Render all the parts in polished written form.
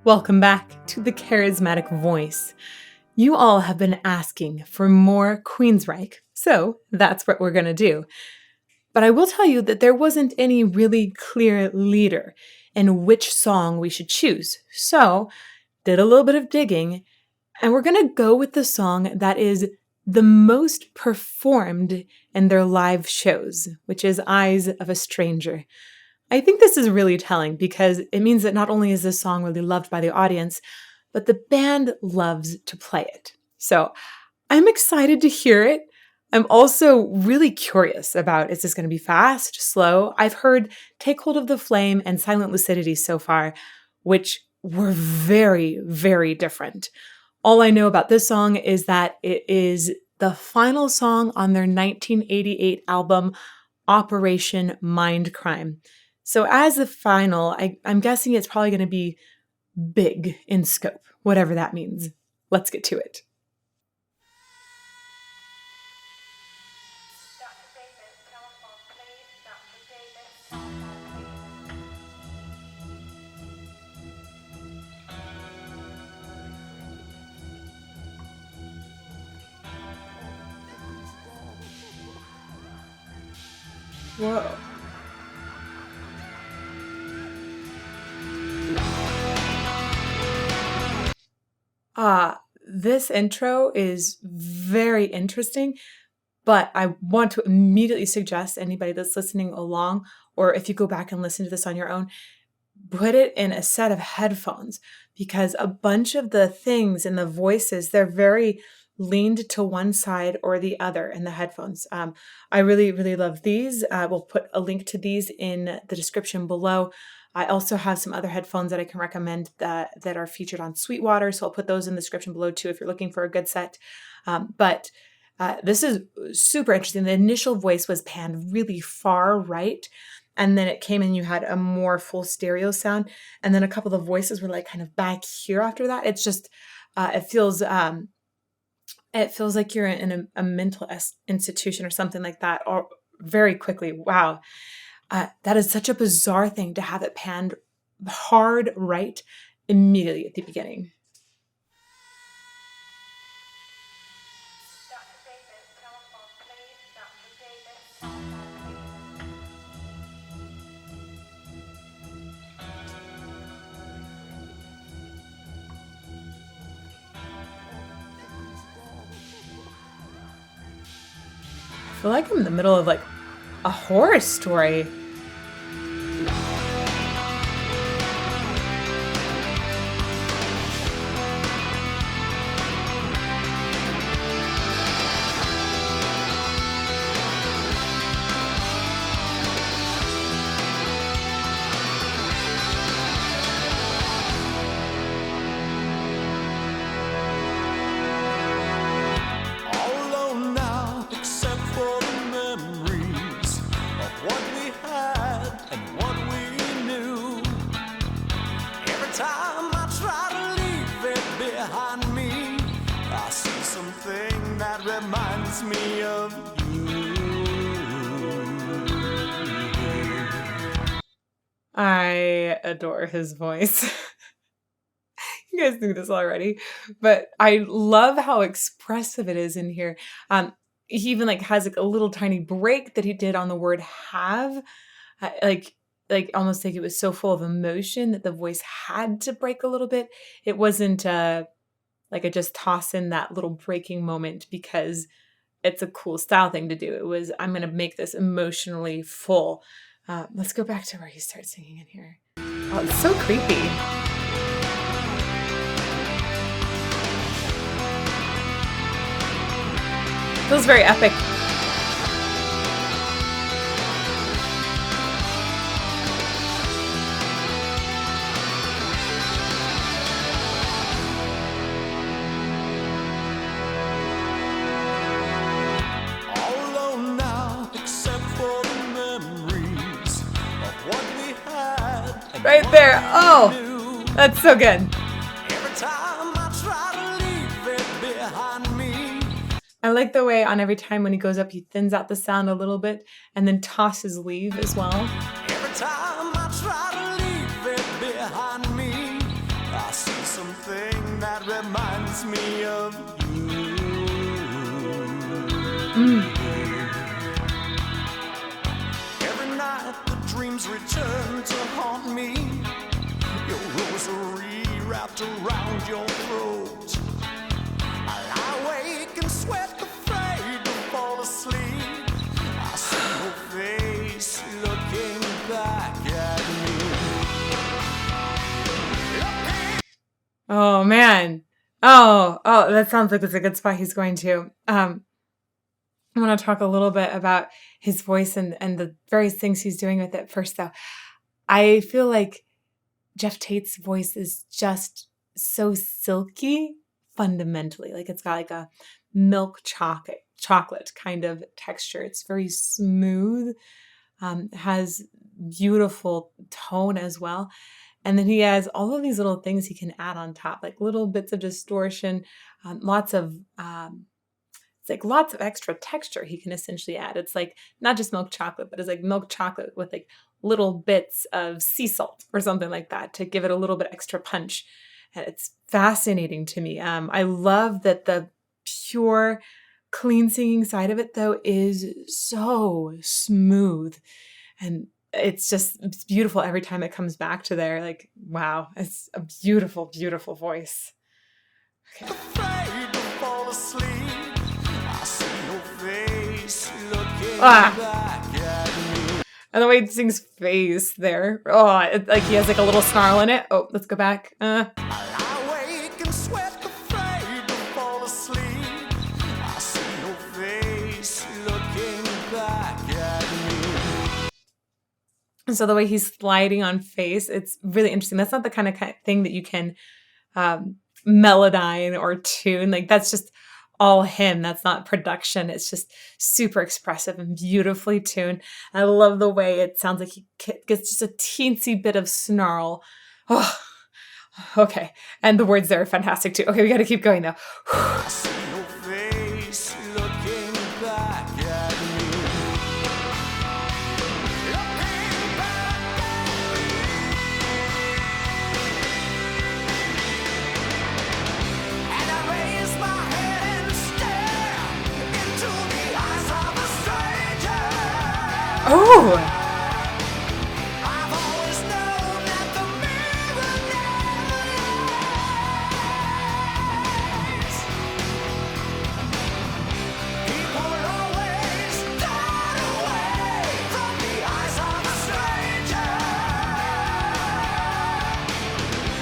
Welcome back to the Charismatic Voice. You all have been asking for more Queensryche, so that's what we're going to do. But I will tell you that there wasn't any really clear leader in which song we should choose. So, did a little bit of digging, and we're going to go with the song that is the most performed in their live shows, which is Eyes of a Stranger. I think this is really telling because it means that not only is this song really loved by the audience, but the band loves to play it. So I'm excited to hear it. I'm also really curious about, is this going to be fast, slow? I've heard Take Hold of the Flame and Silent Lucidity so far, which were very, very different. All I know about this song is that it is the final song on their 1988 album, Operation Mindcrime. So as the final, I'm guessing it's probably going to be big in scope, whatever that means. Let's get to it. Whoa. This intro is very interesting, but I want to immediately suggest anybody that's listening along, or if you go back and listen to this on your own, put it in a set of headphones because a bunch of the things and the voices, they're very leaned to one side or the other in the headphones. I really, really love these. We'll put a link to these in the description below. I also have some other headphones that I can recommend that are featured on Sweetwater, so I'll put those in the description below too if you're looking for a good set. But this is super interesting. The initial voice was panned really far right, and then it came and you had a more full stereo sound, and then a couple of voices were like kind of back here after that. It's just, it feels like you're in a mental institution or something like that, or very quickly. Wow. That is such a bizarre thing to have it panned hard right immediately at the beginning. I feel like I'm in the middle of like a horror story. Reminds me of you. I adore his voice. You guys knew this already, but I love how expressive it is in here. He even like has like a little tiny break that he did on the word have, like almost like it was so full of emotion that the voice had to break a little bit. It wasn't like I just toss in that little breaking moment because it's a cool style thing to do. It was, I'm going to make this emotionally full. Let's go back to where he starts singing in here. Oh, it's so creepy. Feels very epic. Right there. Oh, that's so good. Every time I try to leave it behind me. I like the way on every time when he goes up, he thins out the sound a little bit and then tosses leave as well. Every time I try to leave it behind me, I something that reminds me of you. Every night the dreams return to haunt me. Your rosary wrapped around your throat. I lie awake and sweat, afraid to fall asleep. I see your face looking back at me. Oh man. Oh, that sounds like it's a good spot he's going to. I want to talk a little bit about his voice and the various things he's doing with it first, though. I feel like Geoff Tate's voice is just so silky fundamentally. Like it's got like a milk chocolate kind of texture. It's very smooth, has beautiful tone as well. And then he has all of these little things he can add on top, like little bits of distortion, lots of extra texture he can essentially add. It's like not just milk chocolate, but it's like milk chocolate with like little bits of sea salt or something like that to give it a little bit extra punch. And it's fascinating to me. I love that the pure, clean singing side of it, though, is so smooth. And it's beautiful every time it comes back to there. Like, wow, it's a beautiful, beautiful voice. Okay. Afraid to fall asleep. I see your face looking back at me. And the way he sings face there. Oh, like he has like a little snarl in it. Oh, let's go back. I lie awake and sweat, afraid to fall asleep. I see your face looking back at me. And so the way he's sliding on face, it's really interesting. That's not the kind of thing that you can melodyne or tune. Like that's just all him. That's not production. It's just super expressive and beautifully tuned. I love the way it sounds like he gets just a teensy bit of snarl. Oh, okay. And the words there are fantastic too. Okay, we got to keep going though. I see your face looking back at me. Looking back at me. And I raise my head and stare into the eyes of a stranger. Oh, I've always known that the mirror never lies. People always turn away from the eyes of a stranger.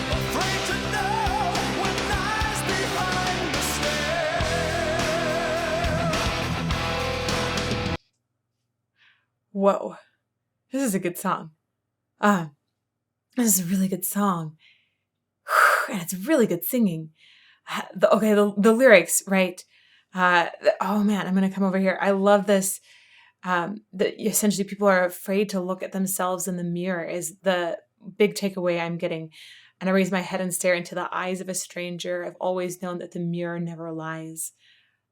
Afraid to know what lies behind the stare. whoa. This is a good song. This is a really good song. And it's really good singing. The lyrics, right? Oh man, I'm going to come over here. I love this. That essentially people are afraid to look at themselves in the mirror is the big takeaway I'm getting. And I raise my head and stare into the eyes of a stranger. I've always known that the mirror never lies.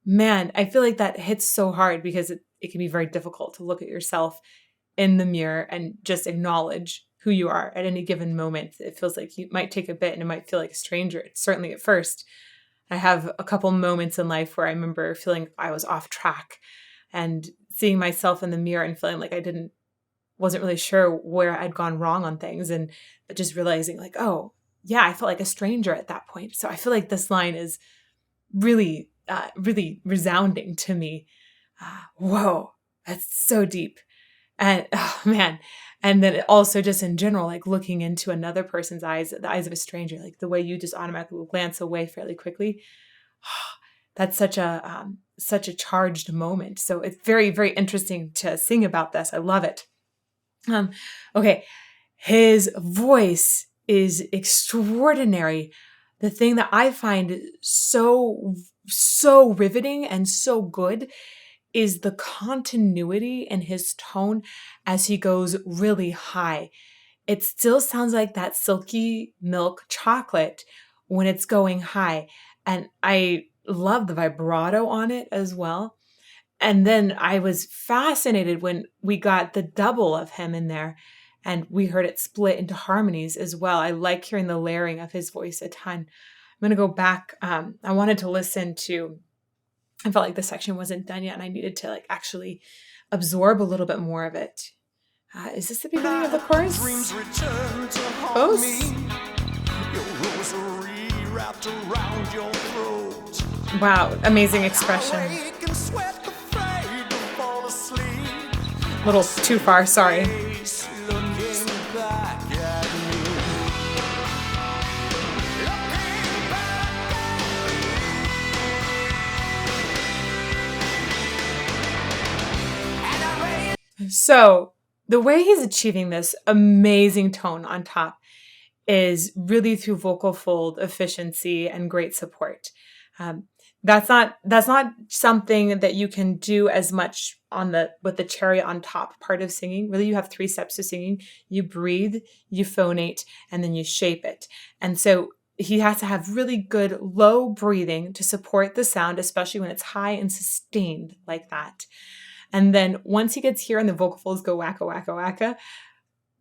Man, I feel like that hits so hard because it can be very difficult to look at yourself in the mirror and just acknowledge who you are at any given moment. It feels like you might take a bit and it might feel like a stranger. Certainly at first. I have a couple moments in life where I remember feeling I was off track and seeing myself in the mirror and feeling like wasn't really sure where I'd gone wrong on things, and just realizing like, oh yeah, I felt like a stranger at that point. So I feel like this line is really, really resounding to me. Whoa, that's so deep. And oh man. And then also just in general, like looking into another person's eyes, the eyes of a stranger, like the way you just automatically will glance away fairly quickly. That's such a charged moment. So it's very, very interesting to sing about this. I love it. Okay. His voice is extraordinary. The thing that I find so riveting and so good is the continuity in his tone as he goes really high. It still sounds like that silky milk chocolate when it's going high. And I love the vibrato on it as well. And then I was fascinated when we got the double of him in there. And we heard it split into harmonies as well. I like hearing the layering of his voice a ton. I'm going to go back. I wanted to listen to, I felt like the section wasn't done yet and I needed to like actually absorb a little bit more of it. Is this the beginning of the chorus? Dreams return to haunt Close. me. Your rosary wrapped around your throat. Wow, amazing expression. Awake and sweat afraid to fall asleep. A little too far, sorry. Face looking back at me. Looking back at me. And I raised So the way he's achieving this amazing tone on top is really through vocal fold efficiency and great support. That's not something that you can do as much with the cherry on top part of singing. Really, you have 3 steps to singing. You breathe, you phonate, and then you shape it. And so he has to have really good low breathing to support the sound, especially when it's high and sustained like that. And then once he gets here and the vocal folds go wacka, wacka, wacka,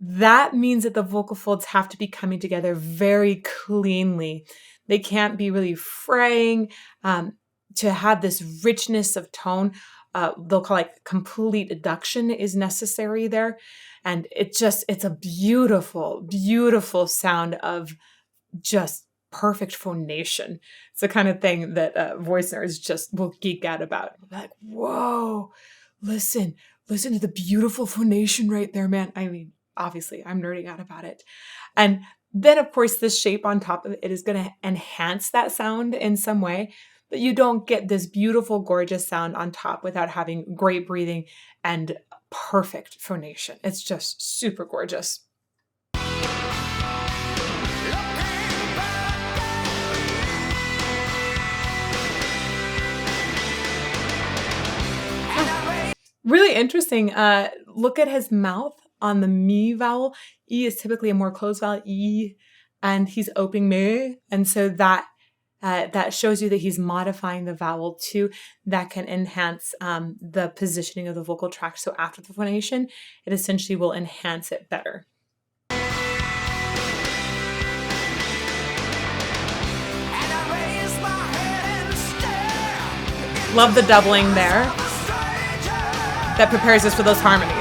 that means that the vocal folds have to be coming together very cleanly. They can't be really fraying. To have this richness of tone, they'll call it complete adduction is necessary there. And it's a beautiful, beautiful sound of just perfect phonation. It's the kind of thing that voice nerds just will geek out about. Like, whoa, listen to the beautiful phonation right there, man. I mean, obviously, I'm nerding out about it. And then, of course, this shape on top of it is going to enhance that sound in some way. But you don't get this beautiful, gorgeous sound on top without having great breathing and perfect phonation. It's just super gorgeous. Really interesting. Look at his mouth on the me vowel. E is typically a more closed vowel, E, and he's opening me. And so that shows you that he's modifying the vowel too. That can enhance the positioning of the vocal tract. So after the phonation, it essentially will enhance it better. Love the doubling there. That prepares us for those harmonies.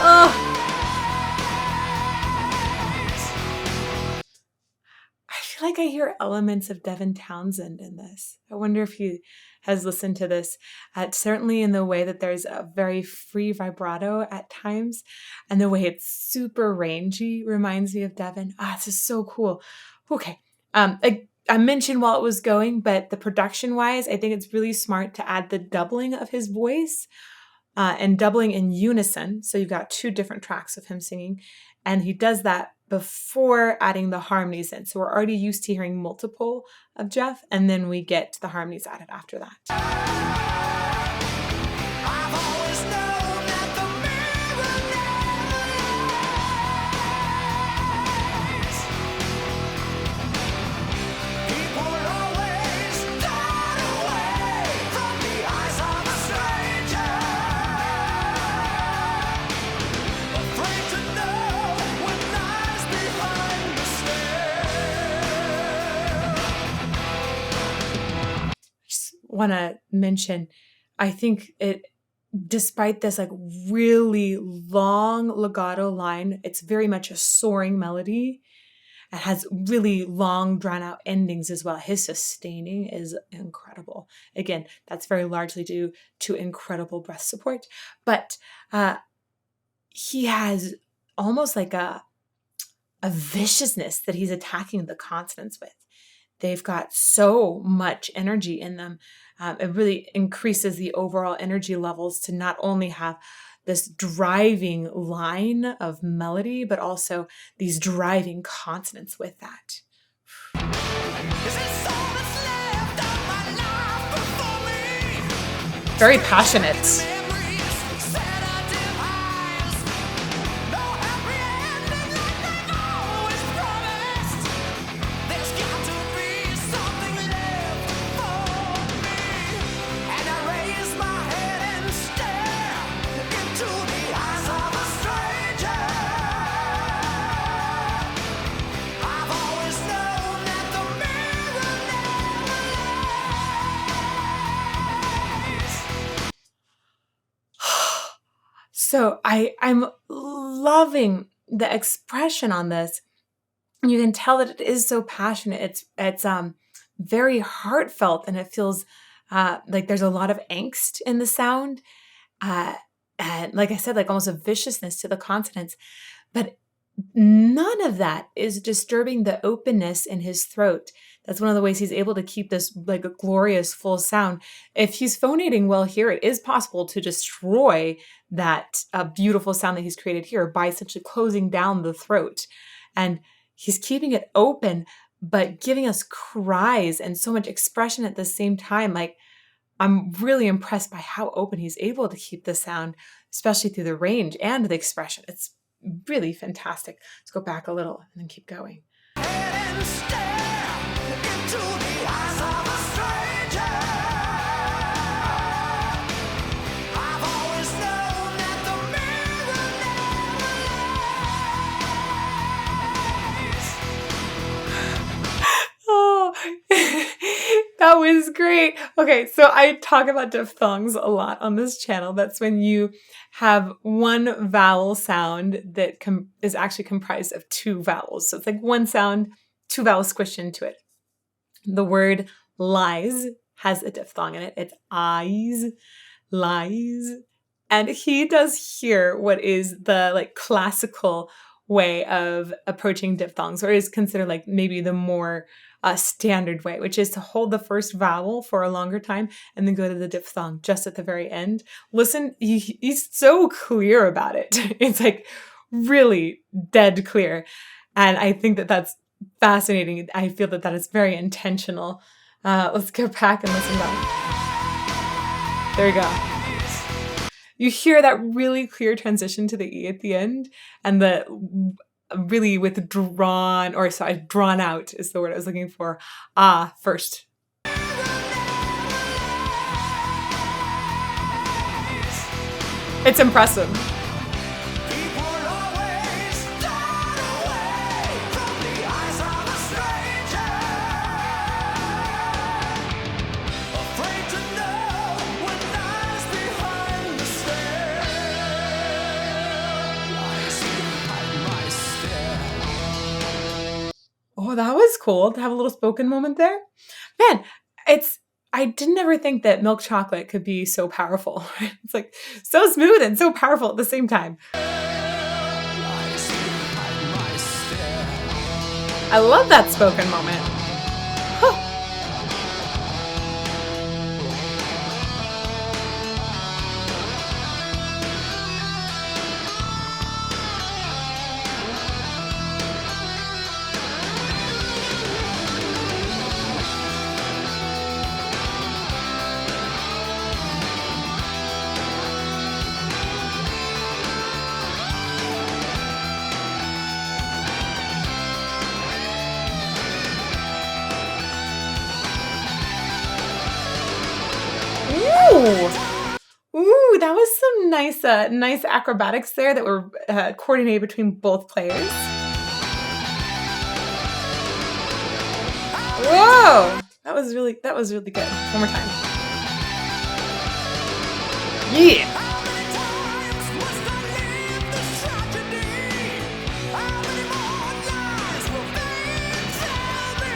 Oh. Like I hear elements of Devin Townsend in this. I wonder if he has listened to this. Certainly in the way that there's a very free vibrato at times, and the way it's super rangy reminds me of Devin. This is so cool. Okay. I mentioned while it was going, but the production wise, I think it's really smart to add the doubling of his voice and doubling in unison. So you've got 2 different tracks of him singing, and he does that before adding the harmonies in. So we're already used to hearing multiple of Geoff, and then we get the harmonies added after that. Want to mention, I think despite this like really long legato line, it's very much a soaring melody. It has really long drawn out endings as well. His sustaining is incredible. Again, that's very largely due to incredible breath support, but he has almost like a viciousness that he's attacking the consonants with. They've got so much energy in them. It really increases the overall energy levels to not only have this driving line of melody, but also these driving consonants with that. Very passionate. So I'm loving the expression on this. You can tell that it is so passionate. It's very heartfelt, and it feels like there's a lot of angst in the sound. Uh, and like I said, like almost a viciousness to the consonants. But none of that is disturbing the openness in his throat. That's one of the ways he's able to keep this like a glorious full sound. If he's phonating well here, it is possible to destroy that beautiful sound that he's created here by essentially closing down the throat. And he's keeping it open, but giving us cries and so much expression at the same time. Like, I'm really impressed by how open he's able to keep the sound, especially through the range and the expression. It's really fantastic. Let's go back a little and then keep going. And stare into the eyes of a stranger. I've always known that the mirror never lies. Oh, that was great. Okay, so I talk about diphthongs a lot on this channel. That's when you have one vowel sound that is actually comprised of two vowels. So it's like one sound, two vowels squished into it. The word lies has a diphthong in it. It's eyes, lies. And he does here what is the like classical way of approaching diphthongs, or is considered like maybe the more standard way, which is to hold the first vowel for a longer time and then go to the diphthong just at the very end. Listen, he's so clear about it. It's like really dead clear. And I think that that's fascinating. I feel that that is very intentional. Let's go back and listen to that. There you go. You hear that really clear transition to the E at the end, and the really drawn out is the word I was looking for. First. It's impressive. People always turn away from the eyes of a stranger. Afraid to know what lies behind the stare. Lies behind my stare. Oh, that was cool to have a little spoken moment there. Man, I didn't ever think that milk chocolate could be so powerful. It's like so smooth and so powerful at the same time. Lies behind my stare. I love that spoken moment. Huh. Ooh, that was some nice acrobatics there that were coordinated between both players. Whoa, that was really good. One more time. Yeah. How many times must I live this tragedy? How many more lies will they tell me?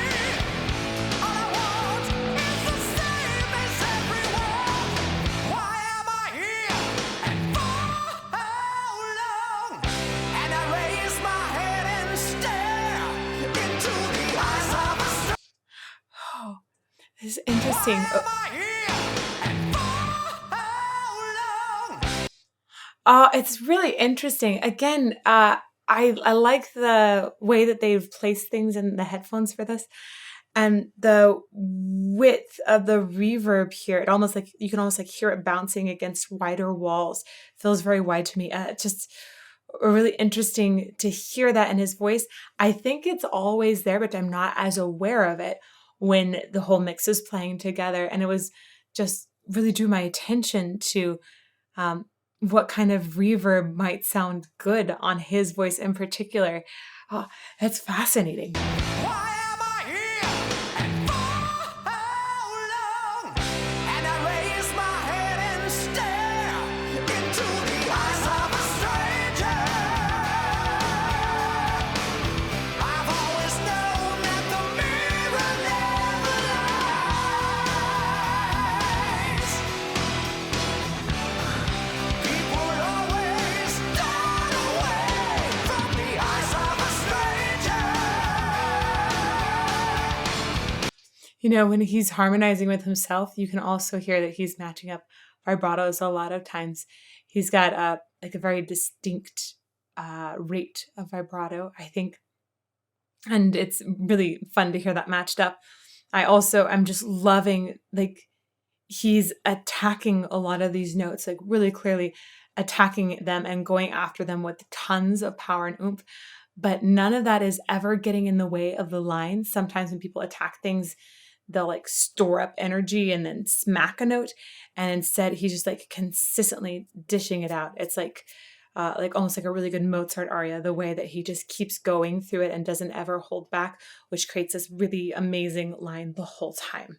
All I want is the same as everyone. Why am I here? And for how long? And I raise my head and stare into the eyes of a stranger. Oh, this is interesting. Why am I here? And for how long? It's really interesting. Again, I like the way that they've placed things in the headphones for this, and the width of the reverb here. It almost like you can almost like hear it bouncing against wider walls. Feels very wide to me. Just really interesting to hear that in his voice. I think it's always there, but I'm not as aware of it when the whole mix is playing together. And it was just really drew my attention to what kind of reverb might sound good on his voice in particular. Oh, that's fascinating. Why am I here? And for how long? And I raise my head and stare into the eyes of a When he's harmonizing with himself, you can also hear that he's matching up vibratos a lot of times. He's got like a very distinct rate of vibrato, I think. And it's really fun to hear that matched up. I'm just loving, like, he's attacking a lot of these notes, like really clearly attacking them and going after them with tons of power and oomph. But none of that is ever getting in the way of the line. Sometimes when people attack things, they'll like store up energy and then smack a note. And instead, he's just like consistently dishing it out. It's like almost like a really good Mozart aria, the way that he just keeps going through it and doesn't ever hold back, which creates this really amazing line the whole time.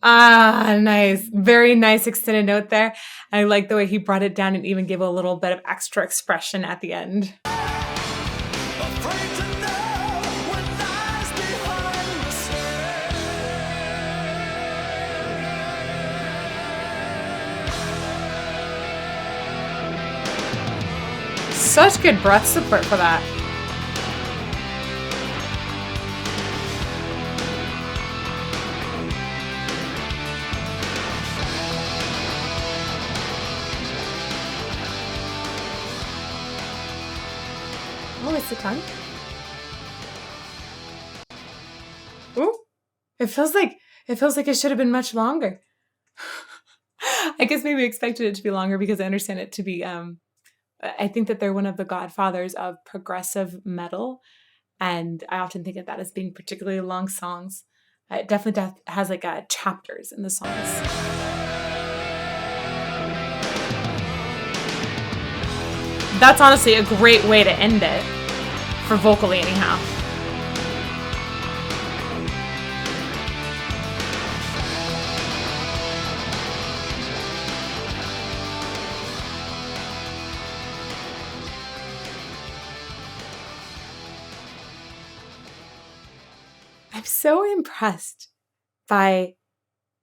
Ah, nice. Very nice extended note there. I like the way he brought it down and even gave a little bit of extra expression at the end. Such good breath support for that. Oh, it's the tongue. Ooh, it feels like it should have been much longer. I guess maybe expected it to be longer because I understand it to be. I think that they're one of the godfathers of progressive metal, and I often think of that as being particularly long songs. It definitely has like chapters in the songs. That's honestly a great way to end it, for vocally anyhow. I'm so impressed by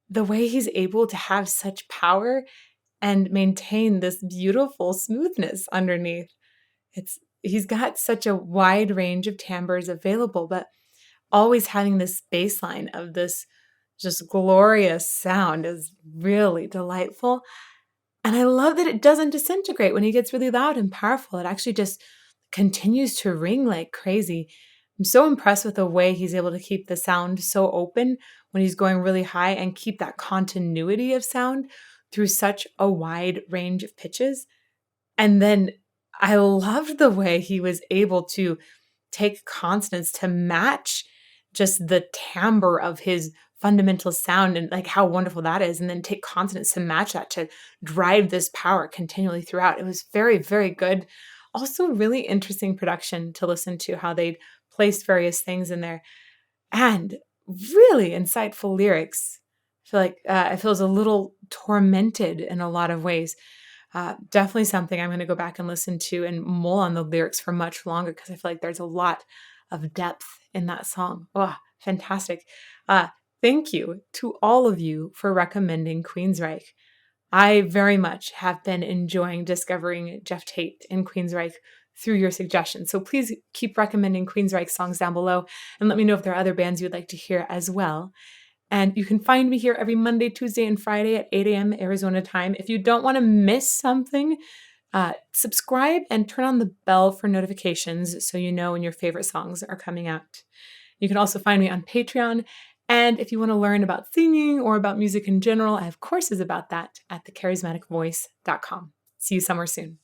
the way he's able to have such power and maintain this beautiful smoothness underneath. He's got such a wide range of timbres available, but always having this bass line of this just glorious sound is really delightful. And I love that it doesn't disintegrate when he gets really loud and powerful. It actually just continues to ring like crazy. I'm so impressed with the way he's able to keep the sound so open when he's going really high and keep that continuity of sound through such a wide range of pitches. And then I loved the way he was able to take consonants to match just the timbre of his fundamental sound and like how wonderful that is. And then take consonants to match that to drive this power continually throughout. It was very, very good. Also really interesting production to listen to, how they'd placed various things in there, and really insightful lyrics. I feel like it feels a little tormented in a lot of ways. Definitely something I'm going to go back and listen to and mull on the lyrics for much longer, because I feel like there's a lot of depth in that song. Oh, fantastic. Thank you to all of you for recommending Queensryche. I very much have been enjoying discovering Geoff Tate and Queensryche through your suggestions. So please keep recommending Queensryche songs down below and let me know if there are other bands you'd like to hear as well. And you can find me here every Monday, Tuesday, and Friday at 8 a.m. Arizona time. If you don't want to miss something, subscribe and turn on the bell for notifications so you know when your favorite songs are coming out. You can also find me on Patreon. And if you want to learn about singing or about music in general, I have courses about that at thecharismaticvoice.com. See you somewhere soon.